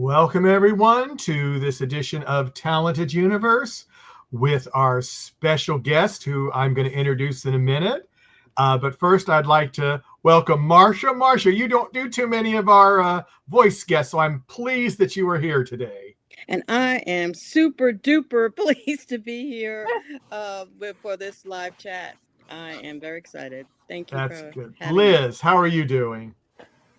Welcome, everyone, to this edition of Talented Universe with our special guest, who I'm going to introduce in a minute. But first, I'd like to welcome Marsha. Marsha, you don't do too many of our voice guests, so I'm pleased that you are here today. And I am super duper pleased to be here for this live chat. I am very excited. Thank you That's for good. having me. Liz, how are you doing?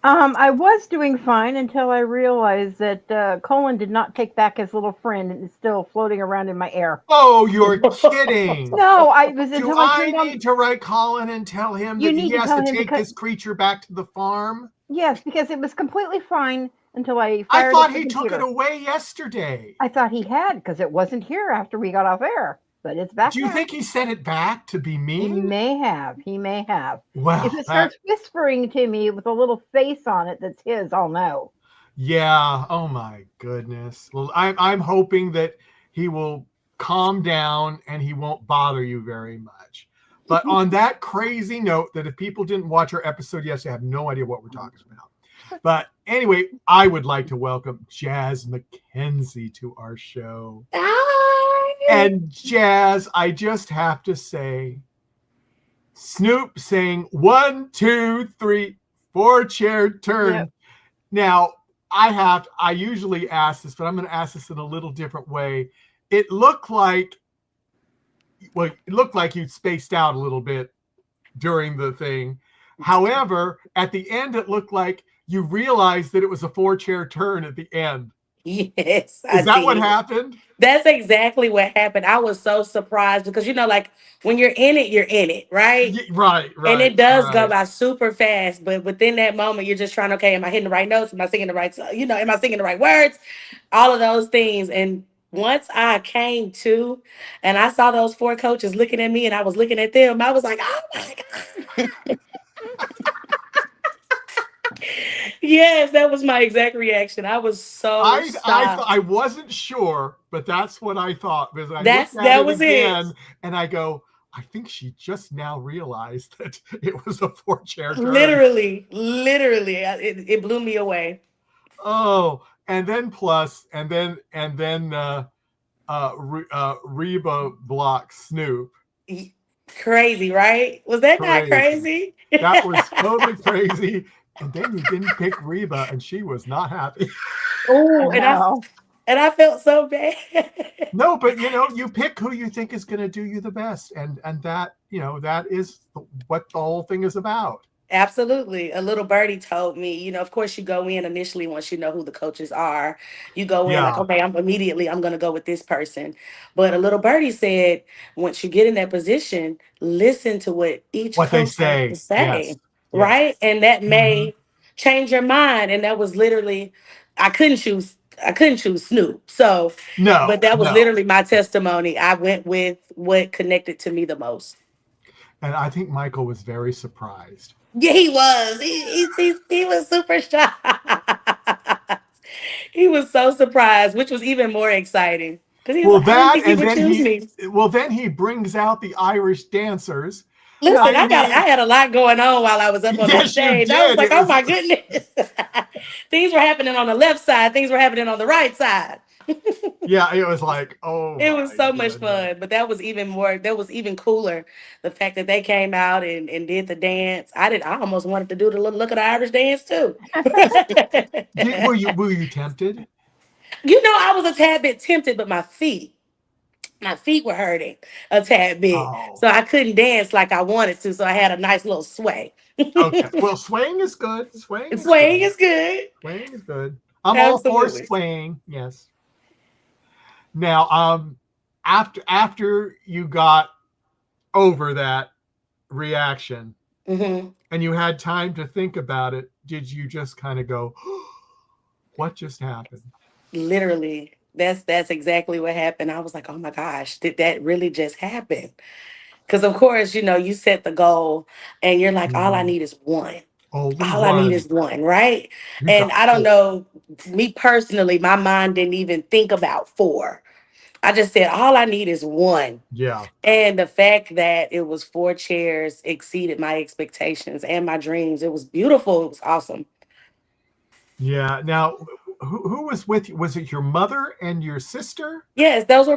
I was doing fine until I realized that Colin did not take back his little friend and is still floating around in my air. Oh, you're kidding. No, I was Do until I I turned on. need to write Colin and tell him You that need he to has tell to him take because this creature back to the farm? yes, because it was completely fine until I I fired thought up the he took it computer. away yesterday. I thought he had because it wasn't here after we got off air, but it's back Do you now. think he sent it back to be He mean? may have. He may have. If Well, it starts whispering to me with a little face on it that's his, I'll know. yeah. Oh my goodness. Well, I'm hoping that he will calm down and he won't bother you very much. But on that crazy note, that if people didn't watch our episode yesterday, I have no idea what we're talking about. But anyway, I would like to welcome Jazz McKenzie to our show. Hi. And Jazz, I just have to say, Snoop saying 1, 2, 3, 4 chair turn. Yep. Now, I usually ask this, but I'm going to ask this in a little different way. It looked like you'd spaced out a little bit during the thing. However, at the end, it looked like you realized that it was a 4 chair turn at the end. Yes, Is that what happened? That's exactly what happened. I was so surprised because, like when you're in it, right? Right. And it does go right. by super fast. But within that moment, you're just trying, okay, am I hitting the right notes? Am I singing the right, am I singing the right words? All of those things. And once I came to and I saw those 4 coaches looking at me and I was looking at them, I was like, oh my God. Yes, that was my exact reaction. I was so shocked. I wasn't sure, but that's what I thought, because I looked at that it was again it. and I go, I think she just now realized that it was a 4 chair turn. Literally, it blew me away. Oh, and then Reba blocks Snoop. Crazy, right? Was that not Crazy. crazy? That was totally crazy. And then you didn't pick Reba, and she was not happy. Oh, No. and I felt so bad. No, but you pick who you think is going to do you the best, and that that is what the whole thing is about. Absolutely. A little birdie told me, of course you go in initially once you know who the coaches are. You go in like, Yeah. okay, I'm going to go with this person. But a little birdie said, once you get in that position, listen to what each What they coach has to say. say. Yes. Right? And that Mhm. may change your mind. And that was literally, I couldn't choose Snoop. So, No. but that was no. literally my testimony. I went with what connected to me the most. And I think Michael was very surprised. Yeah, he was. He was super shocked. He was so surprised, which was even more exciting. Because he was Well, like, I didn't that think he and would then choose me. then he brings out the Irish dancers. Listen, I I had a lot going on while I was up on the Yes, you stage. I was did. like, oh my goodness. Things were happening on the left side, things were happening on the right side. Yeah, it was like, oh It my was so much goodness. fun, but that was even cooler. The fact that they came out and did the dance. I almost wanted to do the look of the Irish dance too. Were you tempted? I was a tad bit tempted, but my feet were hurting a tad bit. Oh. So I couldn't dance like I wanted to. So I had a nice little sway. Okay. Well, swaying is good. Swaying is Swaying good. is good. Swaying is good. I'm all Absolutely. for swaying. Yes. Now, after you got over that reaction Hmm. and you had time to think about it, did you just kind of go, what just happened? Literally. That's exactly what happened. I was like, oh my gosh, did that really just happen? Because of course, you set the goal and you're like, all I need is one. Only All I one. need is one, right? You And got I don't 4. know, me personally, my mind didn't even think about 4. I just said, all I need is one. Yeah. And the fact that it was 4 chairs exceeded my expectations and my dreams. It was beautiful. It was awesome. Yeah. Now, who was with you? Was it your mother and your sister? Yes, those were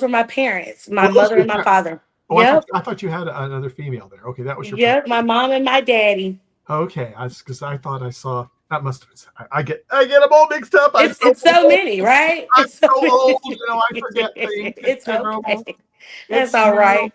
my parents, my Oh, those mother were and my your father. Oh, Yep. I thought you had another female there. Okay, that was your parents. Yep, my mom and my daddy. Okay, because I thought I saw that must have been. I get them all mixed up. It's so many, right? I'm It's so so many. old. I forget things. It's It's terrible. okay. It's That's all terrible. right.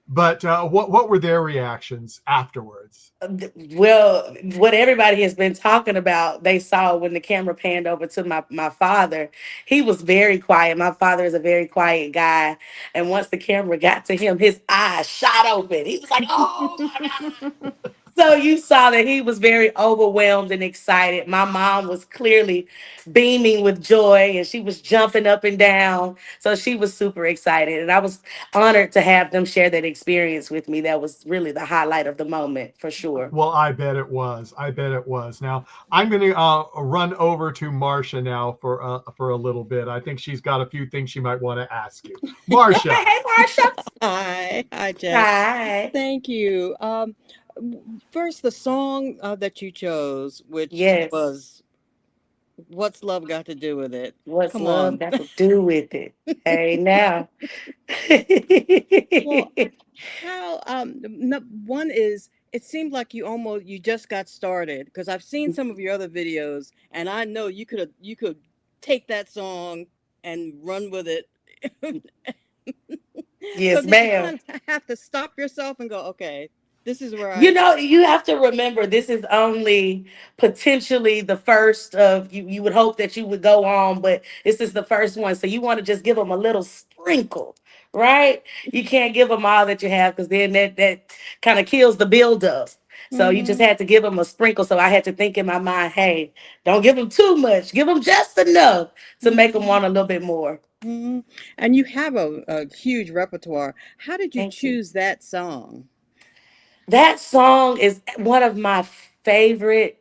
But what were their reactions afterwards? Well, what everybody has been talking about, they saw when the camera panned over to my father. He was very quiet. My father is a very quiet guy. And once the camera got to him, his eyes shot open. He was like, oh my God. So you saw that he was very overwhelmed and excited. My mom was clearly beaming with joy and she was jumping up and down. So she was super excited. And I was honored to have them share that experience with me. That was really the highlight of the moment for sure. Well, I bet it was. I bet it was. Now I'm going to run over to Marcia now for a little bit. I think she's got a few things she might want to ask you. Marcia. Okay, hey Marsha. Hi, Jess. Hi. Thank you. First, the song that you chose, which Yes. was "What's Love Got to Do with It?" What's Come love on. got to do with it? Hey now. Well, how one is it seemed like you just got started because I've seen some of your other videos and I know you could take that song and run with it. So Yes, did you ma'am. kind of have to stop yourself and go, okay, this is where You I know, you have to remember this is only potentially the first of you. You would hope that you would go on, but this is the first one. So you want to just give them a little sprinkle, right? You can't give them all that you have because then that kind of kills the buildup. So you just hmm had to give them a sprinkle. So I had to think in my mind, hey, don't give them too much. Give them just enough to make them hmm want a little bit more. hmm and you have a huge repertoire. How did you Thank you. choose that song? That song is one of my favorite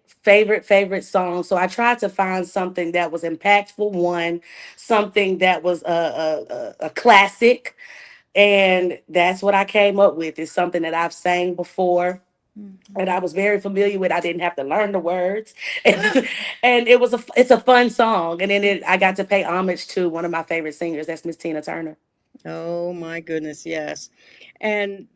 songs. So I tried to find something that was impactful, one, something that was a classic, and that's what I came up with. It's something that I've sang before. And I hmm was very familiar with. I didn't have to learn the words, and it's a fun song. And then I got to pay homage to one of my favorite singers. That's Miss Tina Turner. Oh my goodness, yes. And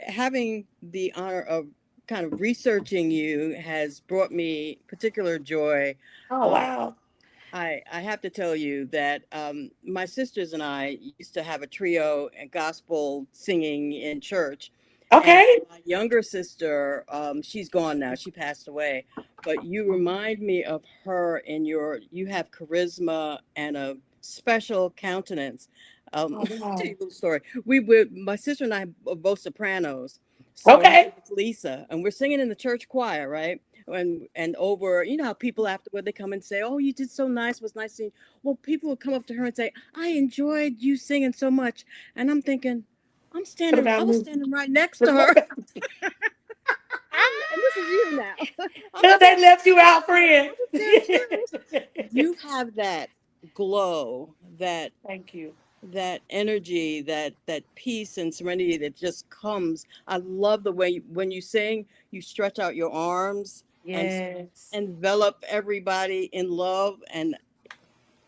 having the honor of kind of researching you has brought me particular joy. Oh Uh, wow. I have to tell you that my sisters and I used to have a trio and gospel singing in church. And Okay. my younger sister, she's gone now. She passed away. But you remind me of her in you have charisma and a special countenance. Oh Tell you wow. a little story. My sister and I are both sopranos. So her name Okay. is Lisa, and we're singing in the church choir, right? And over, you know how people afterward they come and say, "Oh, you did so nice. It was nice seeing." Well, people would come up to her and say, "I enjoyed you singing so much," and I'm thinking, What I about was me? standing right next to What her, about and this is you now. I'm no, they standing left you right out, next to her. I friend. was there too. You have that glow, Thank you. that energy, that peace and serenity that just comes. I love the way when you sing, you stretch out your arms and Yes. envelop everybody in love. And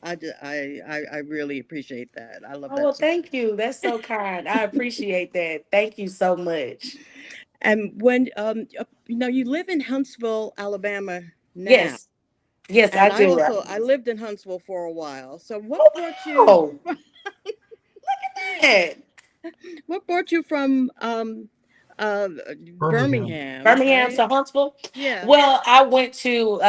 I really appreciate that. I love Oh, that well, so thank you. That's so kind. I appreciate that. Thank you so much. and when you live in Huntsville, Alabama now. Yes. Yes, I And do. I lived in Huntsville for a while. So Oh, wow. That. what brought you from uh Birmingham. Birmingham, Birmingham right? to Huntsville. Yeah. Well, I went to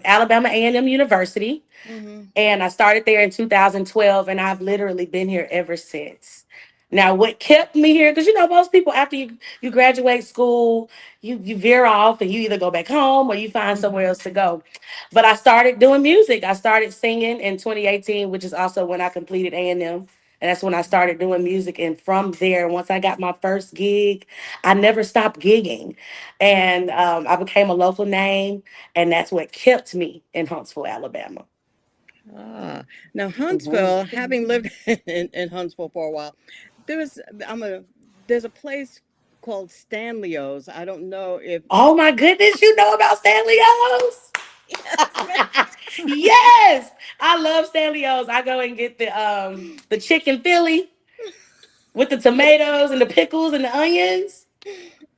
Alabama A&M University. hmm And I started there in 2012, and I've literally been here ever since. Now, what kept me here, because most people after you graduate school, you veer off and you either go back home or you find somewhere hmm else to go. But I started doing music. I started singing in 2018, which is also when I completed A&M. And that's when I started doing music. And from there, once I got my first gig, I never stopped gigging. And I became a local name. And that's what kept me in Huntsville, Alabama. Ah, now Mhm. Huntsville, having lived in Huntsville for a while, there's I'm a there's a place called Stanley's. I don't know if Oh my goodness, you know about Stanley O's? Yes, ma'am. Yes, I love Stanley's. I go and get the chicken Philly with the tomatoes and the pickles and the onions.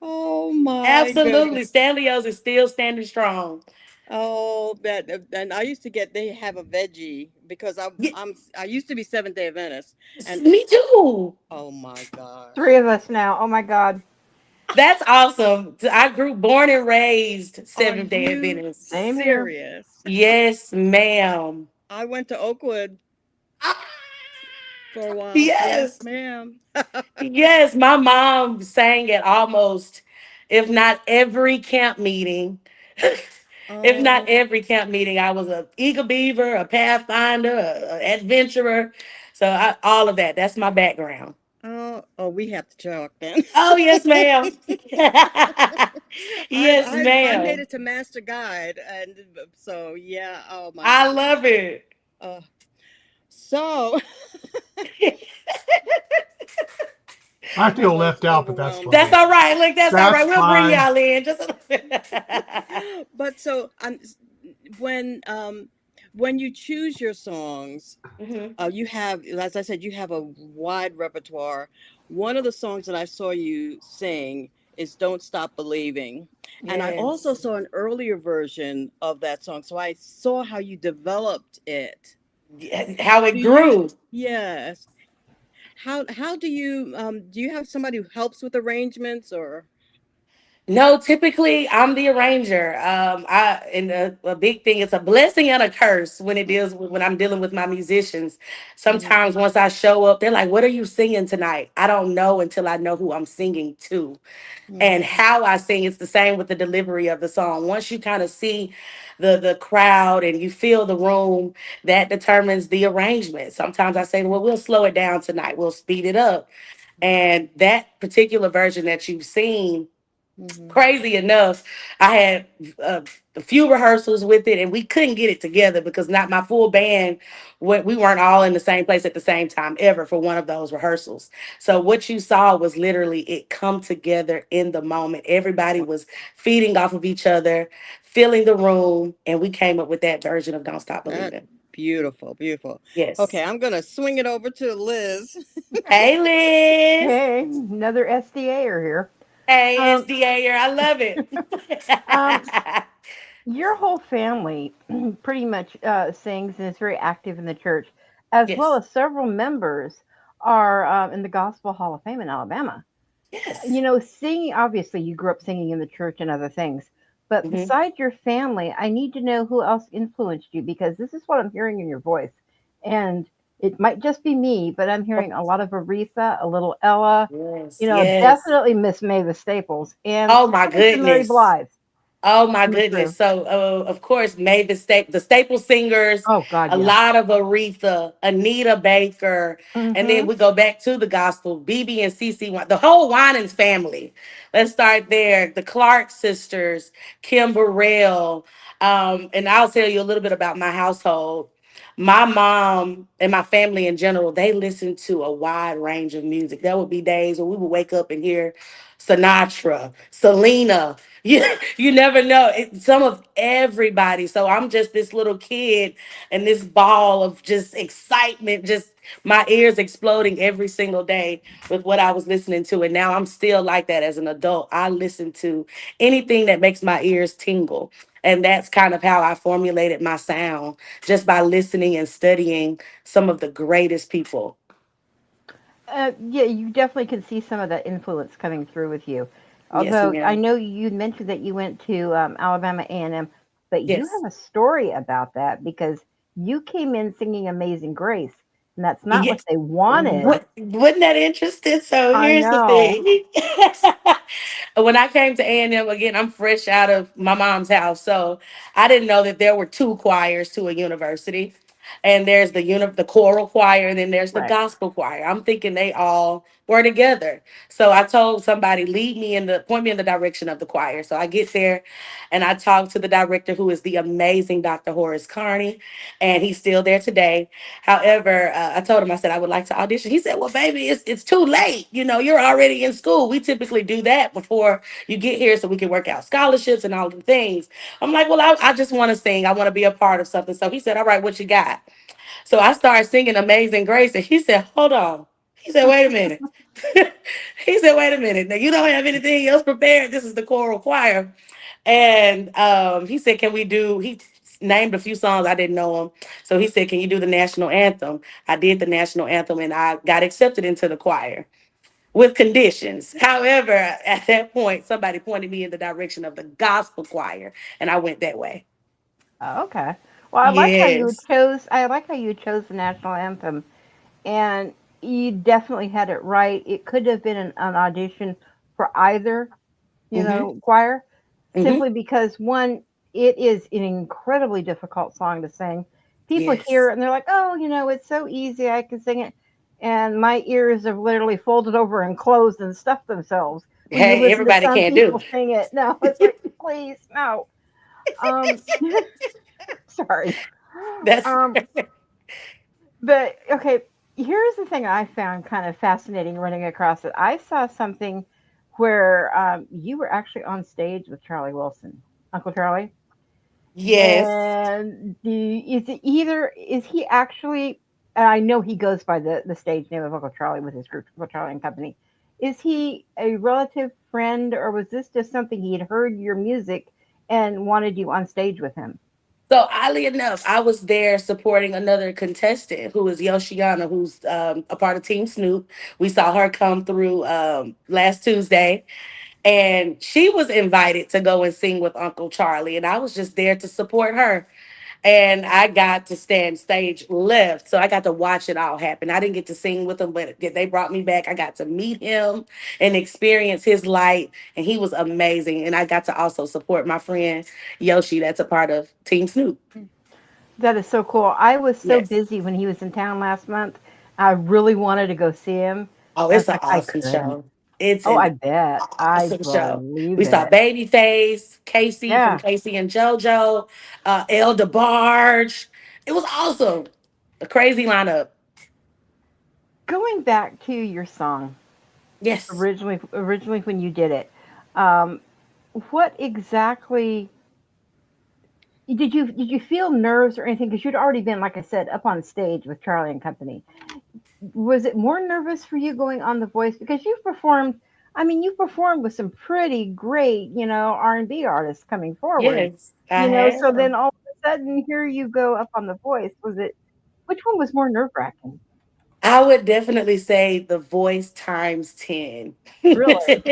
Oh my Absolutely, goodness. Stanley's is still standing strong. Oh, that and I used to get they have a veggie because Yeah, I used to be Seventh Day Adventist and me too. oh my Three gosh. of us now. Oh my God. That's awesome. I grew born and raised Are Seventh Day you Adventist. Same here. serious? Yes, ma'am. I went to Oakwood Ah, for a while. Yes, yes. ma'am. Yes, my mom sang at almost, if not every camp meeting. If not Oh, every camp meeting, I was a eagle beaver, a pathfinder, a adventurer. So all of that. That's my background. oh, we have to talk then. Oh yes, ma'am. Yes, I made ma'am. it to Master Guide, and so yeah. Oh my I goodness. love it. Uh, so I I'm feel almost left out, but that's overwhelmed That's fine. here. all right. Look, that's all That's right. We'll bring fine. y'all in. Just But so when when you choose your songs, Mhm. you have, as I said, you have a wide repertoire. One of the songs that I saw you sing is "Don't Stop Believing," and I also Yes. saw an earlier version of that song. So I saw how you developed it. Yeah, how Do it you? grew. Yes. How do you have somebody who helps with arrangements or? No, typically I'm the arranger. A big thing. It's a blessing and a curse when it deals with when I'm dealing with my musicians. Mhm, Sometimes once I show up, they're like, "What are you singing tonight?" I don't know until I know who I'm singing to and mhm, how I sing. It's the same with the delivery of the song. Once you kind of see the crowd and you feel the room, that determines the arrangement. Sometimes I say, "Well, we'll slow it down tonight. We'll speed it up." And that particular version that you've seen, mhm. crazy enough, I had uh, a few rehearsals with it, and we couldn't get it together because not my full band. We weren't all in the same place at the same time ever for one of those rehearsals. So what you saw was literally it come together in the moment. Everybody was feeding off of each other, filling the room, and we came up with that version of "Don't Stop That Believing." beautiful, beautiful. Okay, Yes. I'm gonna swing it over to Liz. Hey, Liz. Hey, another SDAer here. Hey, Um, SDA. I love it. um, your whole family pretty much sings and is very active in the church, as well Yes. as several members are in the Gospel Hall of Fame in Alabama. Yes. You know, singing, obviously, you grew up singing in the church and other things, but Mhm. besides your family, I need to know who else influenced you because this is what I'm hearing in your voice. And it might just be me, but I'm hearing a lot of Aretha, a little Ella, Yes, you know, yes. definitely Miss Mavis Staples, and Oh my probably some Mary goodness. Blige Oh my in the crew. goodness. So of course Mavis the staple singers, Oh, God, a yeah. lot of Aretha, Anita Baker, and then Mm-hmm. we go back to the gospel, BB and CC, the whole Winans family. Let's start there. The Clark sisters, Kim Burrell. And I'll tell you a little bit about my household. My mom and my family in general, they listen to a wide range of music. There would be days when we would wake up and hear Sinatra, Selena. You never know. Some of everybody. So I'm just this little kid and this ball of just excitement, just my ears exploding every single day with what I was listening to. And now I'm still like that as an adult. I listen to anything that makes my ears tingle. And that's kind of how I formulated my sound just by listening and studying some of the greatest people. Yeah, you definitely can see some of that influence coming through with you. Yes, Although I ma'am. know you mentioned that you went to Alabama A&M, but you Yes. have a story about that because you came in singing Amazing Grace, and that's not what Yes. they wanted. Wasn't that interesting? So I here's the know. thing. When I came to A&M again, I'm fresh out of my mom's house. So I didn't know that there were two choirs to a university. and there's the choral choir, and then there's the Right. gospel choir. I'm thinking they all were together. So I told somebody, point me in the direction of the choir. So I get there and I talk to the director, who is the amazing Dr. Horace Carney, and he's still there today. However, I told him, I said, I would like to audition. He said, well, baby, it's too late. You're already in school. We typically do that before you get here so we can work out scholarships and all the things. I'm like, well, I just want to sing. I want to be a part of something. So he said, all right, what you got? So I started singing Amazing Grace, and he said, hold on. He said, wait a minute. He said, wait a minute. Now, you don't have anything else prepared. This is the choral choir. And he said, he named a few songs. I didn't know them. So he said, can you do the national anthem? I did the national anthem, and I got accepted into the choir with conditions. However, at that point, somebody pointed me in the direction of the gospel choir, and I went that way. Oh, okay. Well, Yes. I like how you chose the national anthem, and you definitely had it right. It could have been an audition for either, Mm-hmm. choir, Mm-hmm. simply because one, it is an incredibly difficult song to sing. People hear Yes. it and they're like, "Oh, it's so easy. I can sing it." And my ears have literally folded over and closed and stuffed themselves when you Hey, listen to everybody some can't do people sing it. No, it's like, please, no. Um, sorry. that's Um, but okay, here's the thing I found kind of fascinating running across it. I saw something where you were actually on stage with Charlie Wilson, Uncle Charlie. yes. And is he actually? And I know he goes by the stage name of Uncle Charlie with his group, Uncle Charlie and Company. Is he a relative friend, or was this just something he had heard your music and wanted you on stage with him? So oddly enough, I was there supporting another contestant who is Yoshiana, who's a part of Team Snoop. We saw her come through last Tuesday, and she was invited to go and sing with Uncle Charlie, and I was just there to support her. And I got to stand stage left, so I got to watch it all happen. I didn't get to sing with him, but they brought me back. I got to meet him and experience his light, and he was amazing. And I got to also support my friend Yoshi, that's a part of Team Snoop. That is so cool. I was so Yes. busy when he was in town last month. I really wanted to go see him. Oh, I it's was an like, I awesome couldn't. show. It's Oh, I an bet. I awesome show. believe We saw it. Babyface, Casey from Yeah. Casey and JoJo, El DeBarge. It was awesome. A crazy lineup. Going back to your song, Yes. originally when you did it, um, what exactly did you feel nerves or anything? Because you'd already been, like I said, up on stage with Charlie and Company. Was it more nervous for you going on The Voice because you've performed? I mean, you've performed with some pretty great, R&B artists coming forward. Yes, I So have. then all of a sudden, here you go up on The Voice. Which one was more nerve wracking? I would definitely say the voice times 10. Really?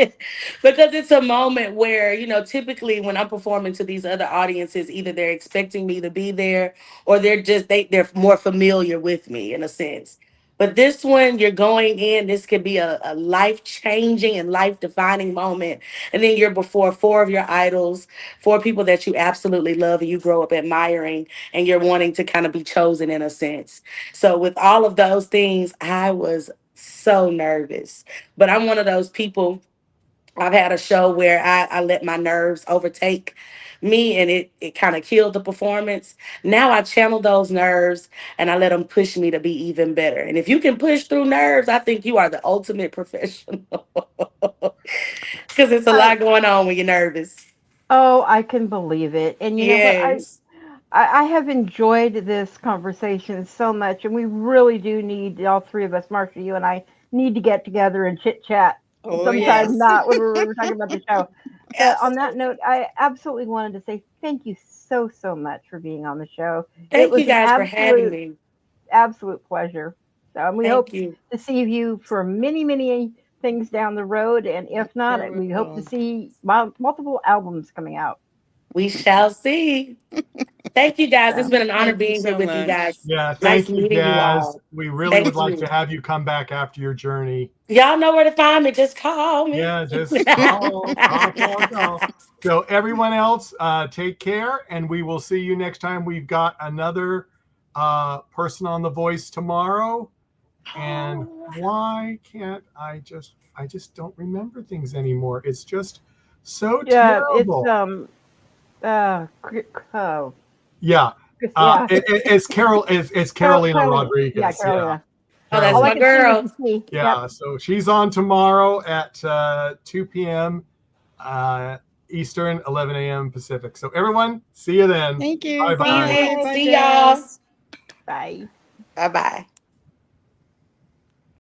Because it's a moment where, typically when I'm performing to these other audiences, either they're expecting me to be there or they're more familiar with me in a sense. But this one, you're going in, this could be a life changing and life defining moment. And then you're before four of your idols, four people that you absolutely love and you grow up admiring, and you're wanting to kind of be chosen in a sense. So with all of those things, I was so nervous. But I'm one of those people. I've had a show where I let my nerves overtake me, and it kind of killed the performance. Now I channel those nerves and I let them push me to be even better. And if you can push through nerves, I think you are the ultimate professional. Because it's a I lot going on when you're nervous. Oh, I can believe it. And you know what? Yes. I have enjoyed this conversation so much, and we really do need all three of us, Marsha, you and I, need to get together and chit chat Oh sometime. yes. Not when we're talking about the show. But on that Absolutely. note, I absolutely wanted to say thank you so much for being on the show. It Thank you was an guys for having me. absolute pleasure. And we hope Thank you. to see you for many things down the road. And if not, You're we hope to welcome. see multiple albums coming out. We shall see. Thank you guys. It's So. been an honor Thank you being here so with you much. guys. Yeah, Nice thank you, meeting you Jazz. all. We really would Thank like to you. have you come back after your journey. Y'all know where to find me. Just call me. Yeah, just call. So everyone else, take care, and we will see you next time. We've got another person on The Voice tomorrow. And Oh. why can't I just don't remember things anymore. It's just so Yeah, terrible. Oh, Yeah. yeah. It's Carolina Rodriguez. Yeah, Carolina. Oh, that's All I my can see girl. is the T. Yeah, Yep. so she's on tomorrow at 2 p.m. Eastern, 11 a.m. Pacific. So everyone, see you then. Thank you. Bye-bye. Bye. See you then. Bye, See y'all. Jazz. Bye. Bye bye.